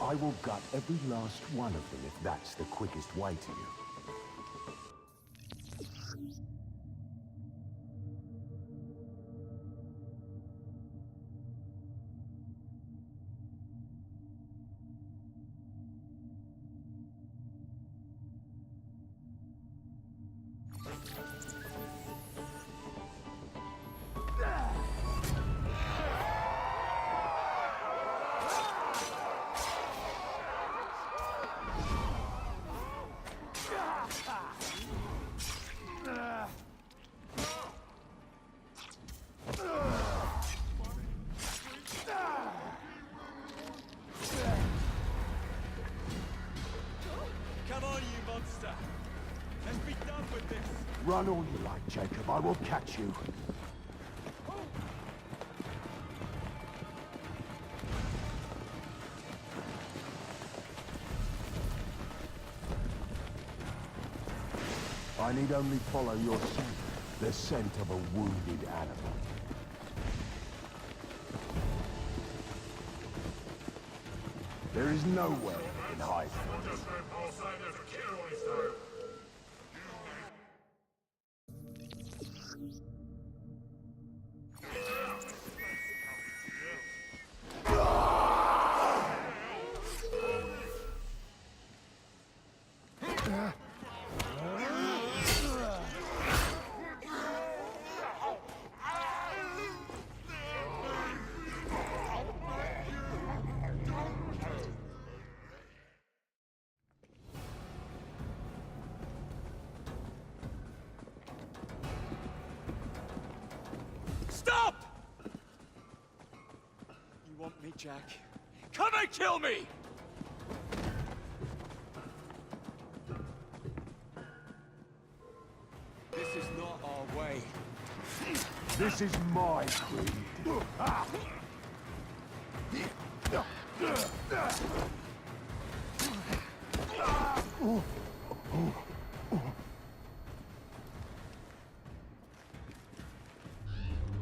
I will gut every last one of them if that's the quickest way to you. Come on, you monster! Let's be done with this! Run all you like, Jacob. I will catch you. I need only follow your scent, the scent of a wounded animal. There is nowhere you can hide from me. Stop! You want me, Jack? Come and kill me! This is not our way. This is my creed.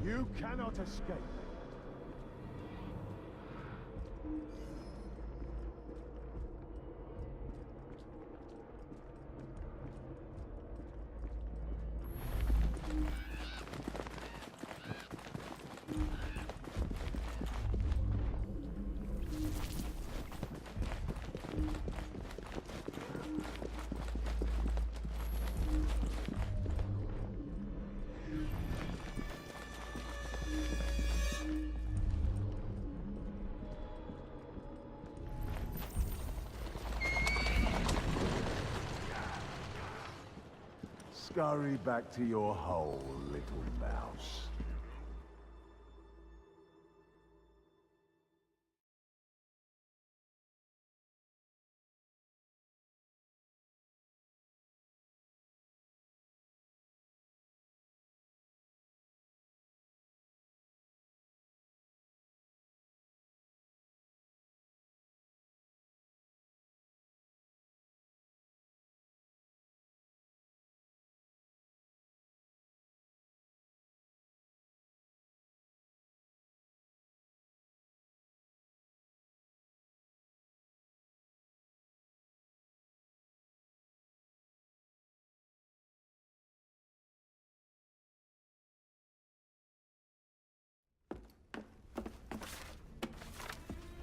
You cannot escape. Scurry back to your hole, little mouse.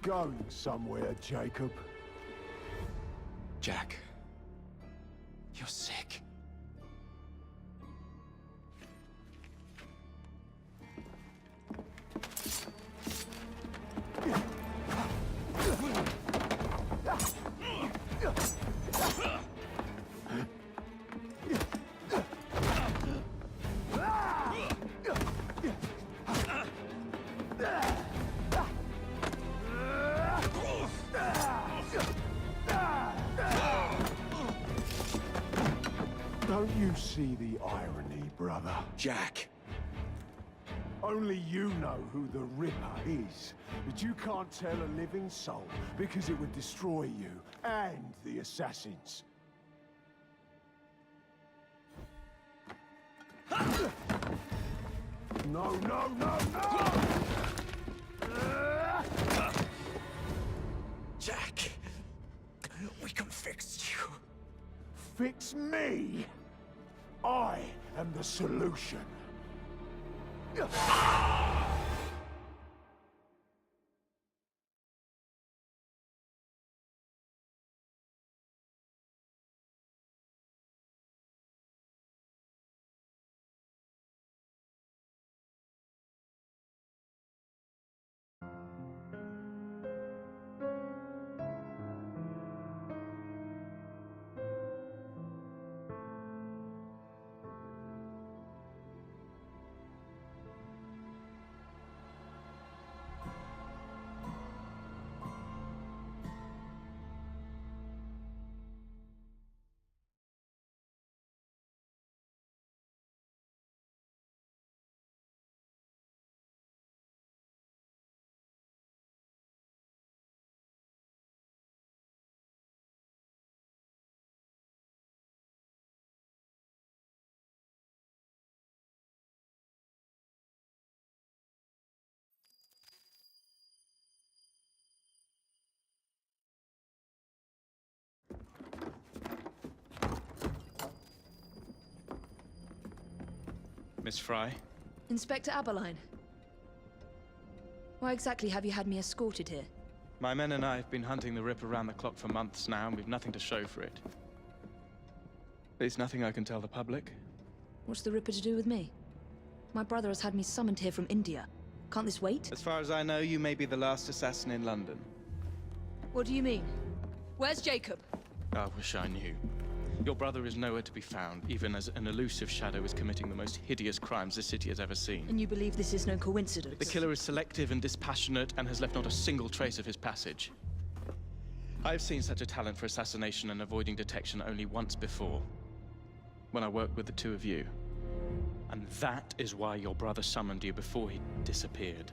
Going somewhere, Jacob. Jack, you're sick. Don't you see the irony, brother? Jack. Only you know who the Ripper is, but you can't tell a living soul because it would destroy you and the assassins. No, no, no, no! Jack! fix me. I am the solution. Miss Fry? Inspector Aberline. Why exactly have you had me escorted here? My men and I have been hunting the Ripper around the clock for months now, and we've nothing to show for it. There's nothing I can tell the public. What's the Ripper to do with me? My brother has had me summoned here from India. Can't this wait? As far as I know, you may be the last assassin in London. What do you mean? Where's Jacob? I wish I knew. Your brother is nowhere to be found, even as an elusive shadow is committing the most hideous crimes the city has ever seen. And you believe this is no coincidence? The killer is selective and dispassionate and has left not a single trace of his passage. I've seen such a talent for assassination and avoiding detection only once before, when I worked with the two of you. And that is why your brother summoned you before he disappeared.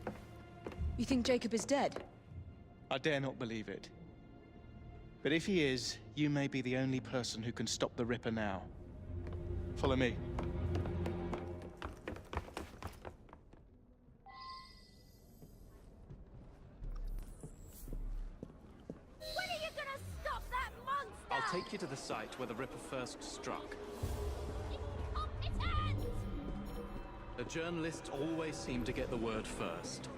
You think Jacob is dead? I dare not believe it. But if he is, you may be the only person who can stop the Ripper now. Follow me. When are you gonna stop that monster? I'll take you to the site where the Ripper first struck. Incompetent! The journalists always seem to get the word first.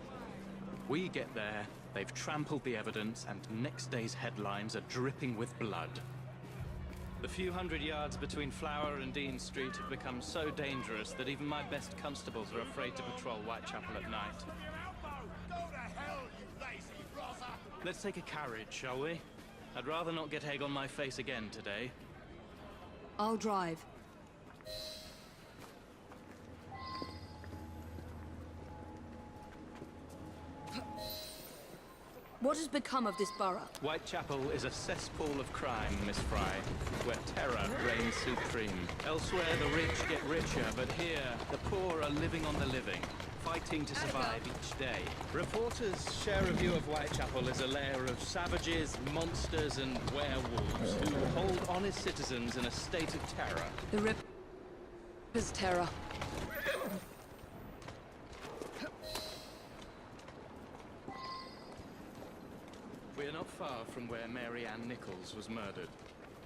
We get there, they've trampled the evidence, and next day's headlines are dripping with blood. The few hundred yards between Flower and Dean Street have become so dangerous that even my best constables are afraid to patrol Whitechapel at night. Let's take a carriage, shall we? I'd rather not get egg on my face again today. I'll drive. What has become of this borough? Whitechapel is a cesspool of crime, Miss Fry, where terror reigns supreme. Elsewhere, the rich get richer, but here, the poor are living on the living, fighting to survive each day. Reporters share a view of Whitechapel as a lair of savages, monsters, and werewolves who hold honest citizens in a state of terror. The Ripper's terror. We are not far from where Mary Ann Nichols was murdered.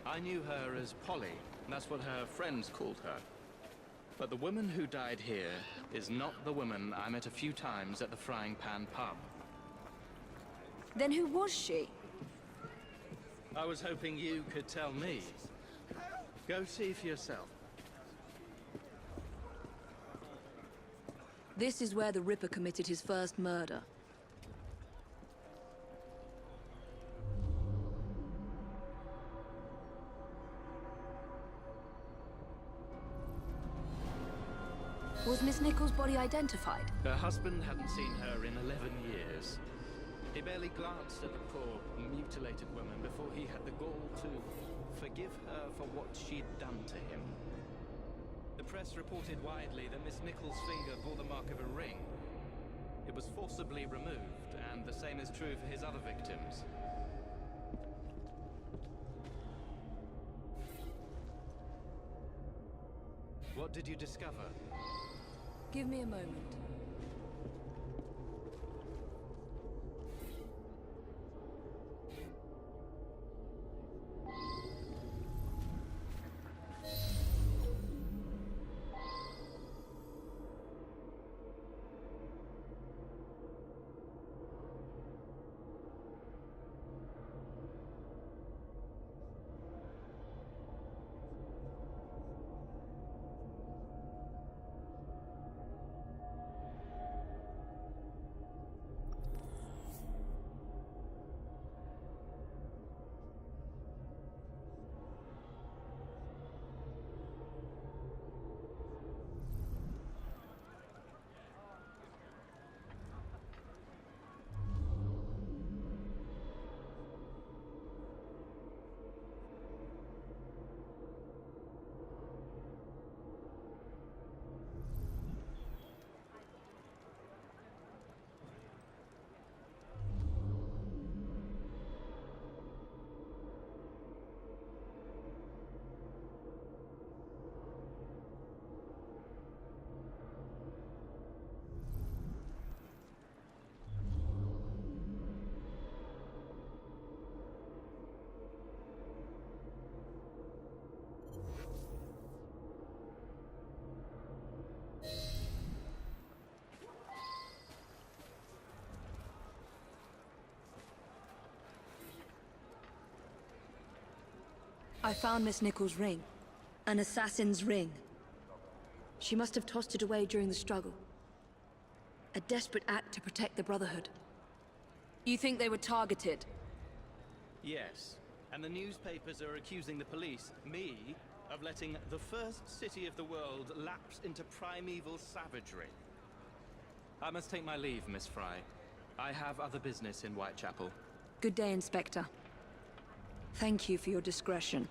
I knew her as Polly, and that's what her friends called her. But the woman who died here is not the woman I met a few times at the Frying Pan pub. Then who was she? I was hoping you could tell me. Go see for yourself. This is where the Ripper committed his first murder. Was Miss Nichols' body identified? Her husband hadn't seen her in 11 years. He barely glanced at the poor, mutilated woman before he had the gall to forgive her for what she'd done to him. The press reported widely that Miss Nichols' finger bore the mark of a ring. It was forcibly removed, and the same is true for his other victims. What did you discover? Give me a moment. I found Miss Nichols' ring. An assassin's ring. She must have tossed it away during the struggle. A desperate act to protect the Brotherhood. You think they were targeted? Yes, and the newspapers are accusing the police, me, of letting the first city of the world lapse into primeval savagery. I must take my leave, Miss Fry. I have other business in Whitechapel. Good day, Inspector. Thank you for your discretion.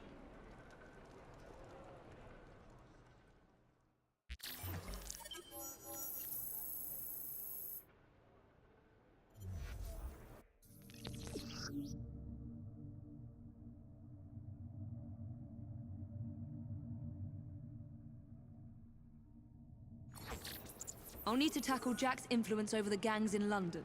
I'll need to tackle Jack's influence over the gangs in London.